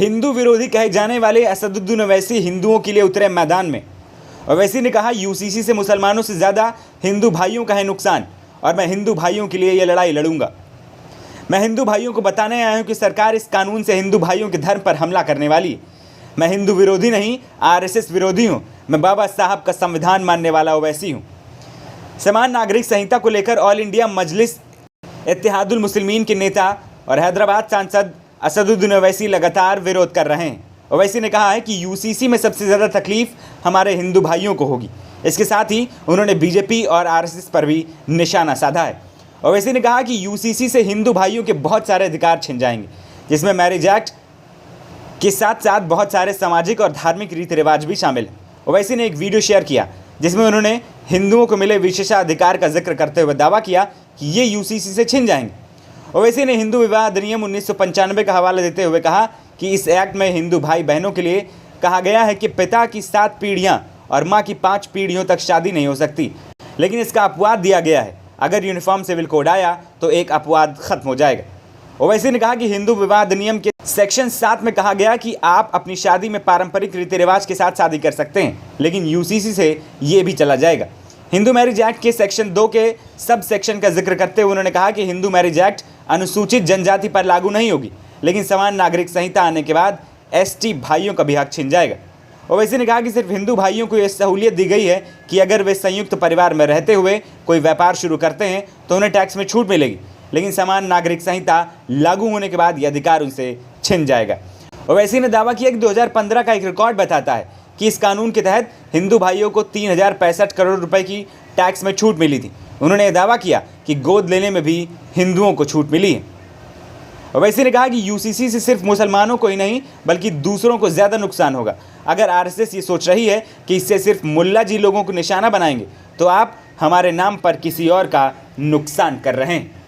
हिंदू विरोधी कहे जाने वाले असदुद्दीन ओवैसी हिंदुओं के लिए उतरे मैदान में। ओवैसी ने कहा, यूसीसी से मुसलमानों से ज़्यादा हिंदू भाइयों का है नुकसान और मैं हिंदू भाइयों के लिए ये लड़ाई लड़ूंगा। मैं हिंदू भाइयों को बताने आया हूं कि सरकार इस कानून से हिंदू भाइयों के धर्म पर हमला करने वाली है। मैं हिंदू विरोधी नहीं, आरएसएस विरोधी हूं। मैं बाबा साहब का संविधान मानने वाला ओवैसी हूं। समान नागरिक संहिता को लेकर ऑल इंडिया मजलिस इत्तेहादुल मुस्लिमीन के नेता और हैदराबाद सांसद असदुद्दीन ओवैसी लगातार विरोध कर रहे हैं। ओवैसी ने कहा है कि यूसीसी में सबसे ज़्यादा तकलीफ हमारे हिंदू भाइयों को होगी। इसके साथ ही उन्होंने बीजेपी और आरएसएस पर भी निशाना साधा है। ओवैसी ने कहा कि यूसीसी से हिंदू भाइयों के बहुत सारे अधिकार छिन जाएंगे, जिसमें मैरिज एक्ट के साथ साथ बहुत सारे सामाजिक और धार्मिक रीति रिवाज भी शामिल हैं। ओवैसी ने एक वीडियो शेयर किया जिसमें उन्होंने हिंदुओं को मिले विशेषाधिकार का जिक्र करते हुए दावा किया कि ये यूसीसी से छिन जाएंगे। ओवैसी ने हिंदू विवाह अधिनियम 1995 का हवाला देते हुए कहा कि इस एक्ट में हिंदू भाई बहनों के लिए कहा गया है कि पिता की 7 पीढ़ियां और मां की 5 पीढ़ियों तक शादी नहीं हो सकती, लेकिन इसका अपवाद दिया गया है। अगर यूनिफॉर्म सिविल कोड आया तो एक अपवाद खत्म हो जाएगा। ओवैसी ने कहा कि हिंदू विवाह अधिनियम के सेक्शन 7 में कहा गया कि आप अपनी शादी में पारंपरिक रीति रिवाज के साथ शादी कर सकते हैं, लेकिन यूसीसी से ये भी चला जाएगा। हिंदू मैरिज एक्ट के सेक्शन 2 के सब सेक्शन का जिक्र करते हुए उन्होंने कहा कि हिंदू मैरिज एक्ट अनुसूचित जनजाति पर लागू नहीं होगी, लेकिन समान नागरिक संहिता आने के बाद एसटी भाइयों का भी हक छिन जाएगा। ओवैसी ने कहा कि सिर्फ हिंदू भाइयों को यह सहूलियत दी गई है कि अगर वे संयुक्त परिवार में रहते हुए कोई व्यापार शुरू करते हैं तो उन्हें टैक्स में छूट मिलेगी, लेकिन समान नागरिक संहिता लागू होने के बाद यह अधिकार उनसे छिन जाएगा। ओवैसी ने दावा किया कि 2015 का एक रिकॉर्ड बताता है कि इस कानून के तहत हिंदू भाइयों को 3065 करोड़ रुपए की टैक्स में छूट मिली थी। उन्होंने यह दावा किया कि गोद लेने में भी हिंदुओं को छूट मिली है। ओवैसी ने कहा कि यूसीसी से सिर्फ मुसलमानों को ही नहीं बल्कि दूसरों को ज़्यादा नुकसान होगा। अगर आरएसएस ये सोच रही है कि इससे सिर्फ मुल्ला जी लोगों को निशाना बनाएंगे तो आप हमारे नाम पर किसी और का नुकसान कर रहे हैं।